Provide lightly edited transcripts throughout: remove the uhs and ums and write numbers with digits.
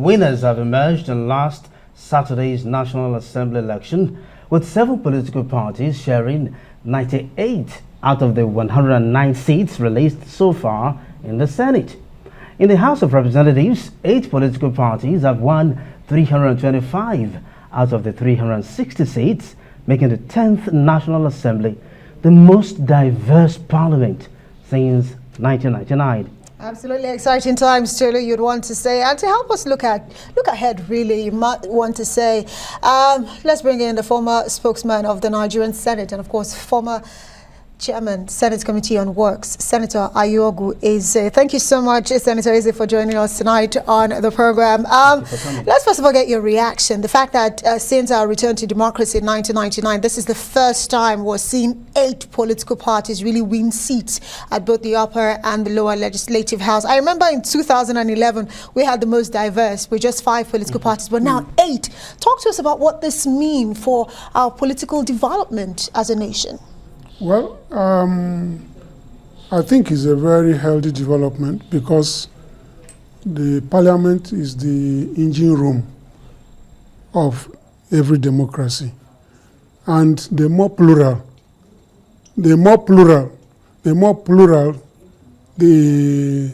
winners have emerged in last Saturday's National Assembly election, with 7 political parties sharing 98 out of the 109 seats released so far in the Senate. In the House of Representatives, 8 political parties have won 325 out of the 360 seats, making the 10th National Assembly the most diverse parliament since 1999. Absolutely exciting times, Tolu, you'd want to say. And to help us look ahead, really, you might want to say, let's bring in the former spokesman of the Nigerian Senate and, of course, former Chairman, Senate Committee on Works, Senator Ayogu Eze. Thank you so much, Senator Eze, for joining us tonight on the program. Let's first of all get your reaction. The fact that since our return to democracy in 1999, this is the first time we're seeing 8 political parties really win seats at both the upper and the lower legislative house. I remember in 2011, we had the most diverse with just 5 political parties, but now 8. Talk to us about what this means for our political development as a nation. Well, I think it's a very healthy development because the parliament is the engine room of every democracy. And the more plural the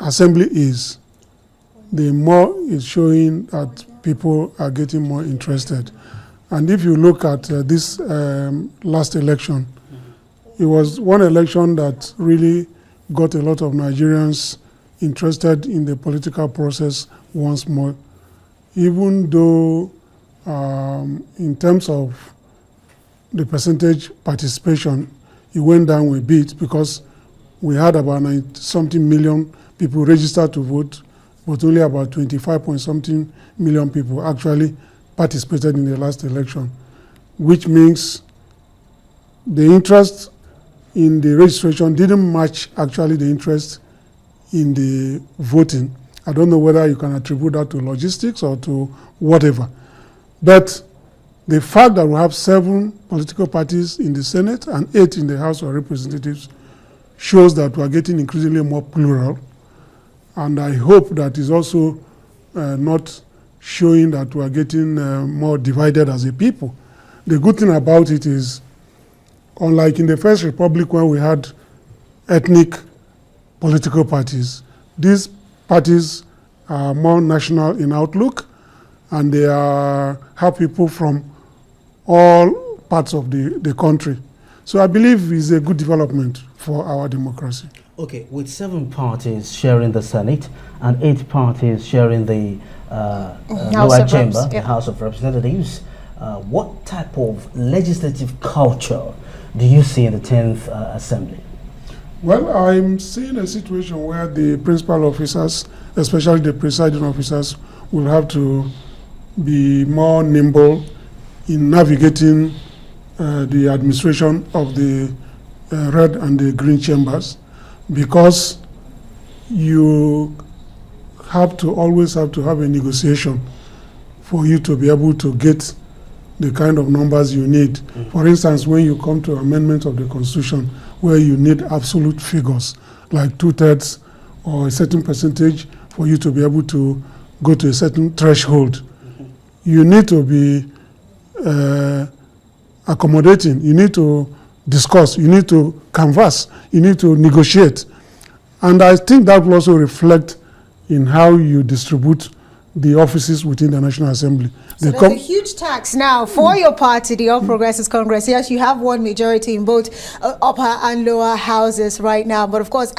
assembly is, the more it's showing that people are getting more interested. And if you look at this last election, it was one election that really got a lot of Nigerians interested in the political process once more, even though in terms of the percentage participation, it went down a bit because we had about 90-something million people registered to vote, but only about 25-point-something million people actually participated in the last election, which means the interest in the registration didn't match actually the interest in the voting. I don't know whether you can attribute that to logistics or to whatever. But the fact that we have 7 political parties in the Senate and 8 in the House of Representatives shows that we are getting increasingly more plural. And I hope that is also not showing that we are getting more divided as a people. The good thing about it is, unlike in the First Republic when we had ethnic political parties, these parties are more national in outlook, and they have people from all parts of the country. So I believe it's a good development for our democracy. Okay, with 7 parties sharing the Senate and 8 parties sharing the lower chamber, the House of Representatives, what type of legislative culture do you see in the 10th Assembly? Well, I'm seeing a situation where the principal officers, especially the presiding officers, will have to be more nimble in navigating the administration of the red and the green chambers, because you always have to have a negotiation for you to be able to get the kind of numbers you need. For instance, when you come to amendment of the Constitution, where you need absolute figures, like 2/3 or a certain percentage for you to be able to go to a certain threshold, you need to be accommodating, you need to discuss, you need to canvass, you need to negotiate. And I think that will also reflect in how you distribute the offices within the National Assembly. So there's a huge tax now for your party, the All Progressives Congress. Yes, you have one majority in both upper and lower houses right now. But of course,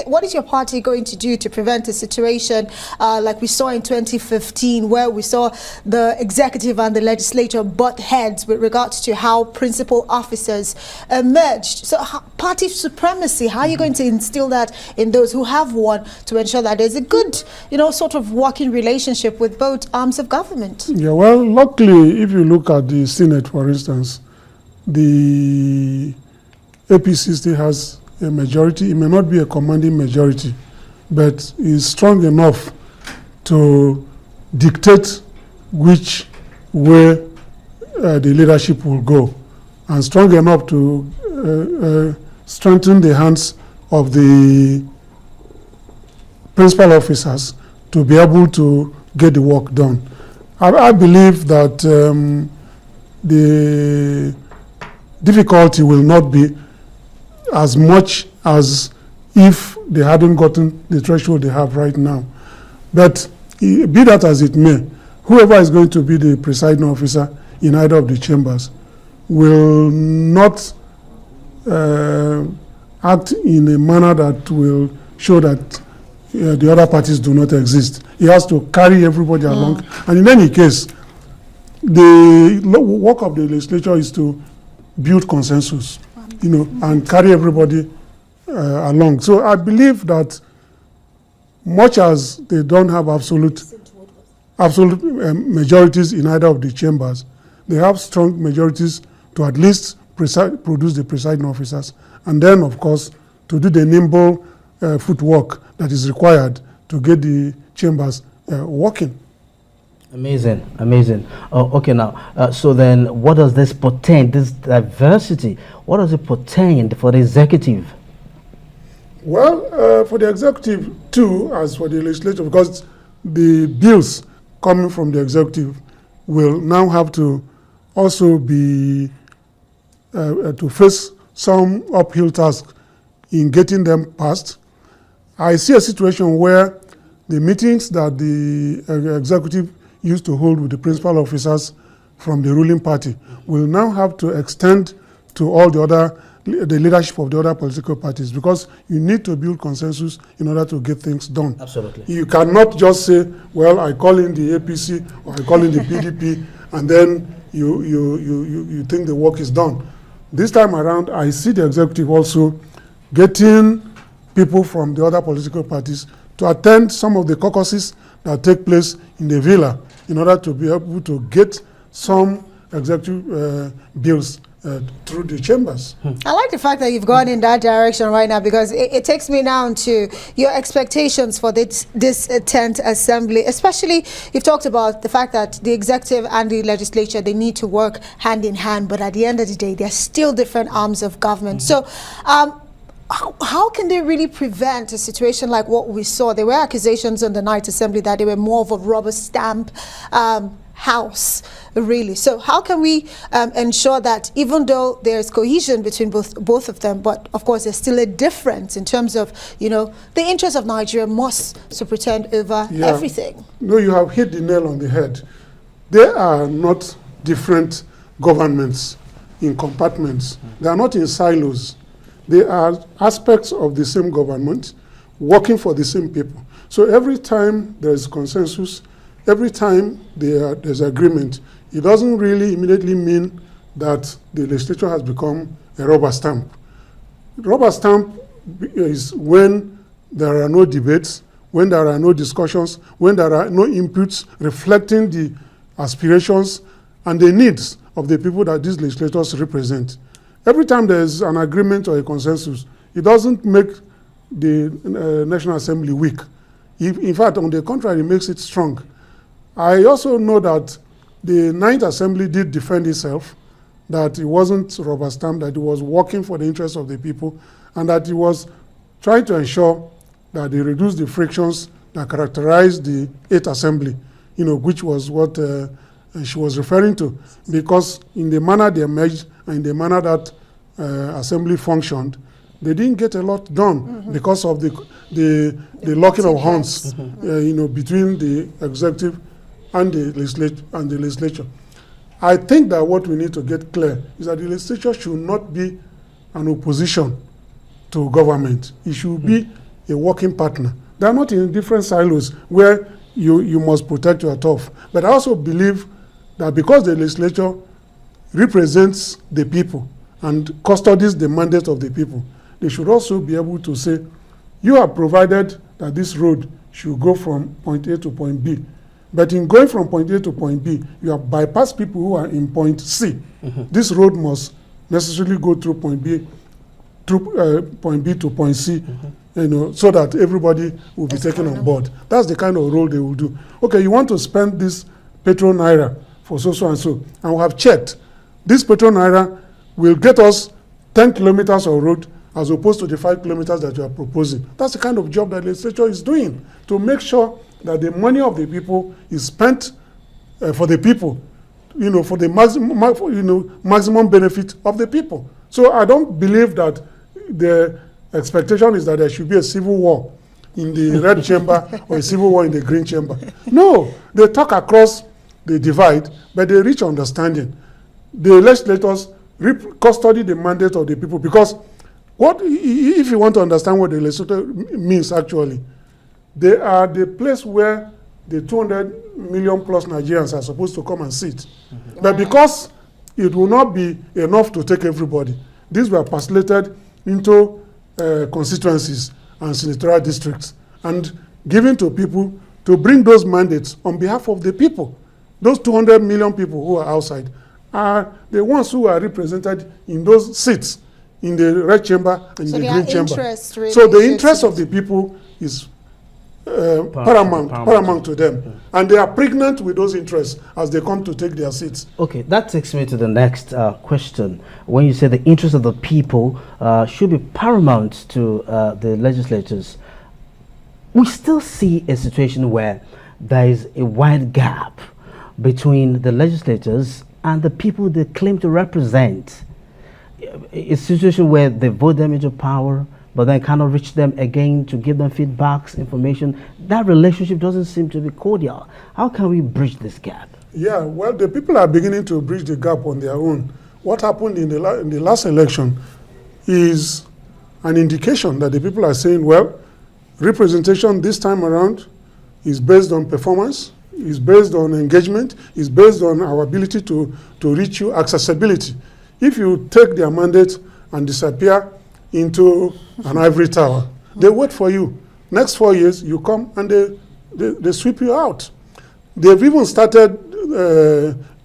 what is your party going to do to prevent a situation like we saw in 2015, where we saw the executive and the legislature butt heads with regards to how principal officers emerged? So party supremacy, how are you going to instill that in those who have one to ensure that there's a good, sort of working relationship with both arms of government? Yeah, well, luckily, if you look at the Senate, for instance, the APC still has a majority. It may not be a commanding majority, but is strong enough to dictate which way the leadership will go, and strong enough to strengthen the hands of the principal officers to be able to get the work done. I believe that the difficulty will not be as much as if they hadn't gotten the threshold they have right now. But be that as it may, whoever is going to be the presiding officer in either of the chambers will not act in a manner that will show that the other parties do not exist. He has to carry everybody along. And in any case, the work of the legislature is to build consensus, and carry everybody along. So I believe that much as they don't have absolute majorities in either of the chambers, they have strong majorities to at least produce the presiding officers, and then, of course, to do the nimble footwork that is required to get the chambers working. Amazing, amazing. Okay, now, so then what does this portend, this diversity, what does it portend for the executive? Well, for the executive too, as for the legislature, because the bills coming from the executive will now have to also be to face some uphill task in getting them passed. I see a situation where the meetings that the executive used to hold with the principal officers from the ruling party will now have to extend to all the leadership of the other political parties, because you need to build consensus in order to get things done. Absolutely. You cannot just say, well, I call in the APC or I call in the PDP, and then you think the work is done. This time around, I see the executive also getting people from the other political parties to attend some of the caucuses that take place in the villa in order to be able to get some executive bills through the chambers. I like the fact that you've gone in that direction right now, because it takes me now to your expectations for this 10th assembly. Especially, you've talked about the fact that the executive and the legislature, they need to work hand in hand, but at the end of the day, they're still different arms of government. So how can they really prevent a situation like what we saw? There were accusations on the night assembly that they were more of a rubber stamp house, really. So how can we ensure that even though there's cohesion between both of them, but of course there's still a difference in terms of, the interests of Nigeria must superintend over everything? No, you have hit the nail on the head. There are not different governments in compartments. They are not in silos. They are aspects of the same government working for the same people. So every time there's consensus, every time there's agreement, it doesn't really immediately mean that the legislature has become a rubber stamp. Rubber stamp is when there are no debates, when there are no discussions, when there are no inputs reflecting the aspirations and the needs of the people that these legislators represent. Every time there's an agreement or a consensus, it doesn't make the National Assembly weak. In fact, on the contrary, it makes it strong. I also know that the 9th Assembly did defend itself, that it wasn't rubber stamp, that it was working for the interests of the people, and that it was trying to ensure that they reduce the frictions that characterized the 8th Assembly, which was what she was referring to, because in the manner they emerged and in the manner that Assembly functioned, they didn't get a lot done because of the locking of horns, between the executive and the legislature. I think that what we need to get clear is that the legislature should not be an opposition to government. It should be a working partner. They are not in different silos where you must protect your turf. But I also believe that because the legislature represents the people and custodies the mandate of the people, they should also be able to say, you have provided that this road should go from point A to point B. But in going from point A to point B, you have bypassed people who are in point C. This road must necessarily go through point B to point C, so that everybody will be taken on board. That's the kind of role they will do. Okay, you want to spend this petrol naira for so and so, and we have checked. This petrol naira will get us 10 kilometers of road as opposed to the 5 kilometers that you are proposing. That's the kind of job that the legislature is doing, to make sure that the money of the people is spent for the people, for the maximum benefit of the people. So I don't believe that the expectation is that there should be a civil war in the red chamber or a civil war in the green chamber. No, they talk across the divide, but they reach understanding. The legislators custody the mandate of the people, because if you want to understand what the legislature means actually, they are the place where the 200 million plus Nigerians are supposed to come and sit. Mm-hmm. But because it will not be enough to take everybody, these were parcellated into constituencies and senatorial districts and given to people to bring those mandates on behalf of the people. Those 200 million people who are outside are the ones who are represented in those seats in the red chamber and the green chamber. Really, so the interest of the people is paramount to them. Okay. And they are pregnant with those interests as they come to take their seats. Okay, that takes me to the next question. When you say the interest of the people should be paramount to the legislators, we still see a situation where there is a wide gap between the legislators and the people they claim to represent. A situation where they vote them into power, but then cannot reach them again to give them feedbacks, information. That relationship doesn't seem to be cordial. How can we bridge this gap? Yeah, well, the people are beginning to bridge the gap on their own. What happened in the last election is an indication that the people are saying, well, representation this time around is based on performance, is based on engagement, is based on our ability to reach you, accessibility. If you take their mandate and disappear into an ivory tower, they wait for you. Next 4 years, you come and they sweep you out. They've even started,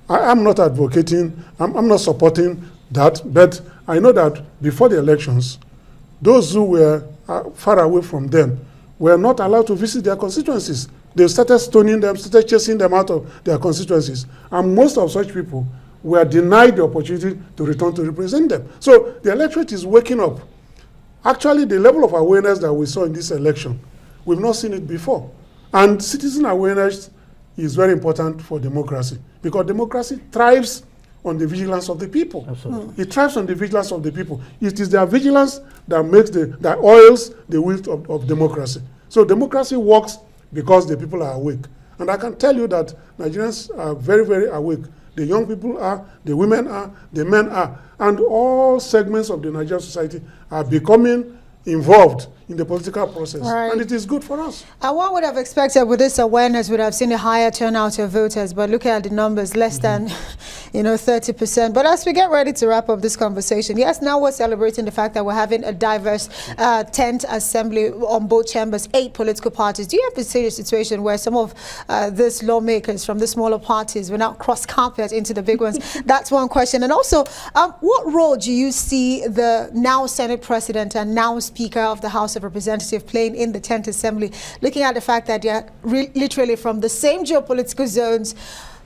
I'm not advocating, I'm not supporting that, but I know that before the elections, those who were far away from them were not allowed to visit their constituencies. They started stoning them, started chasing them out of their constituencies. And most of such people were denied the opportunity to return to represent them. So the electorate is waking up. Actually, the level of awareness that we saw in this election, we've not seen it before. And citizen awareness is very important for democracy, because democracy thrives on the vigilance of the people. Absolutely. It thrives on the vigilance of the people. It is their vigilance that makes that oils the wheel of democracy. So democracy works because the people are awake. And I can tell you that Nigerians are very, very awake. The young people are, the women are, the men are, and all segments of the Nigerian society are becoming involved in the political process, right. And it is good for us. And one would have expected with this awareness would have seen a higher turnout of voters, but look at the numbers, less than 30%. But as we get ready to wrap up this conversation, yes, now we're celebrating the fact that we're having a diverse 10th assembly on both chambers, 8 political parties. Do you have to see a situation where some of these lawmakers from the smaller parties will now cross carpet into the big ones? That's one question. And also, what role do you see the now Senate President and now Speaker of the House of Representatives playing in the 10th Assembly, looking at the fact that they're literally from the same geopolitical zones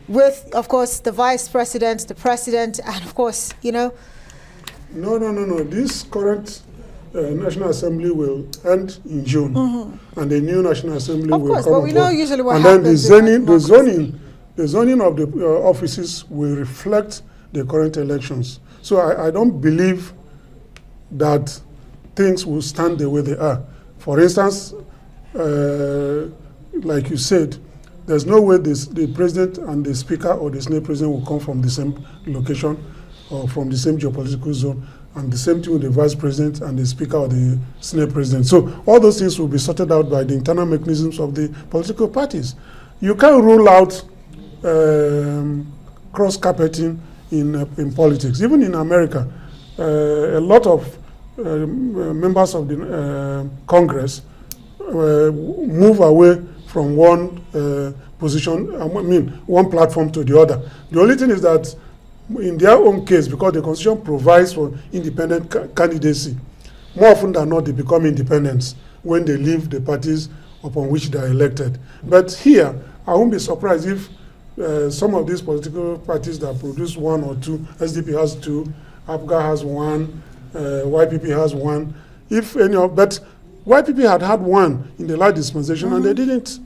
with, of course, the Vice President, the President, and of course, No. This current National Assembly will end in June, and the new National Assembly will come. Of course, but we know usually what happens. And then the zoning of the offices will reflect the current elections. So I don't believe that things will stand the way they are. For instance, like you said, there's no way the president and the speaker or the senate president will come from the same location or from the same geopolitical zone, and the same thing with the vice president and the speaker or the senate president. So all those things will be sorted out by the internal mechanisms of the political parties. You can't rule out cross-carpeting in politics. Even in America, a lot of members of the Congress move away from one position, one platform to the other. The only thing is that in their own case, because the Constitution provides for independent candidacy, more often than not they become independents when they leave the parties upon which they are elected. But here, I won't be surprised if some of these political parties that produce 1 or 2, SDP has 2, APGA has 1, YPP has 1. If any of, but YPP had 1 in the last dispensation, and they didn't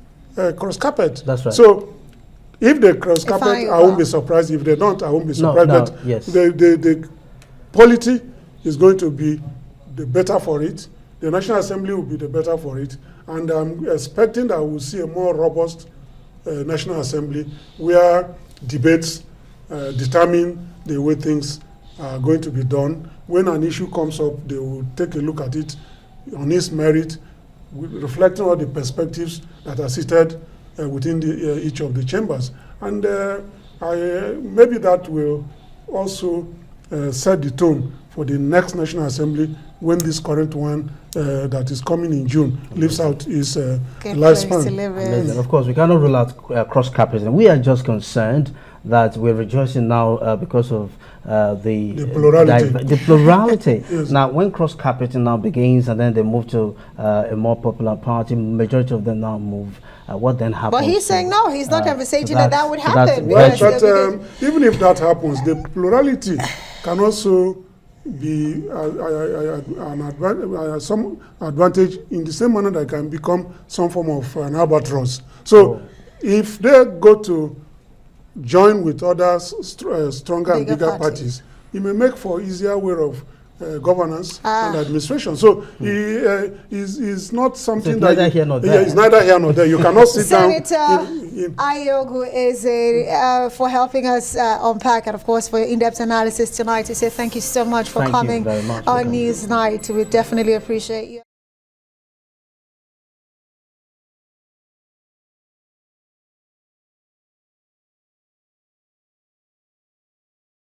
cross carpet. That's right. So if they cross carpet, I won't be surprised. If they don't, I won't be surprised. No, But yes. the polity is going to be the better for it. The National Assembly will be the better for it. And I'm expecting that we'll see a more robust National Assembly where debates determine the way things are going to be done. When an issue comes up, they will take a look at it on its merit, reflecting all the perspectives that are seated within each of the chambers. And maybe that will also set the tone for the next National Assembly when this current one that is coming in June lives out its lifespan. Of course, we cannot rule out cross-capitalism. We are just concerned that we're rejoicing now because of the plurality. Yes. Now, when cross-capitalism now begins and then they move to a more popular party, majority of them now move. What then happens? But he's saying no, he's not envisaging that would so happen. Well, but even if that happens, the plurality can also be some advantage in the same manner that it can become some form of an albatross. So if they go to join with other stronger and bigger parties, it may make for easier way of governance and administration. So is not something so that neither here nor there. It's neither here nor there. You cannot sit down. Senator Ayogu is for helping us unpack and of course for your in-depth analysis tonight. To say thank you so much for coming on News Night. We definitely appreciate you.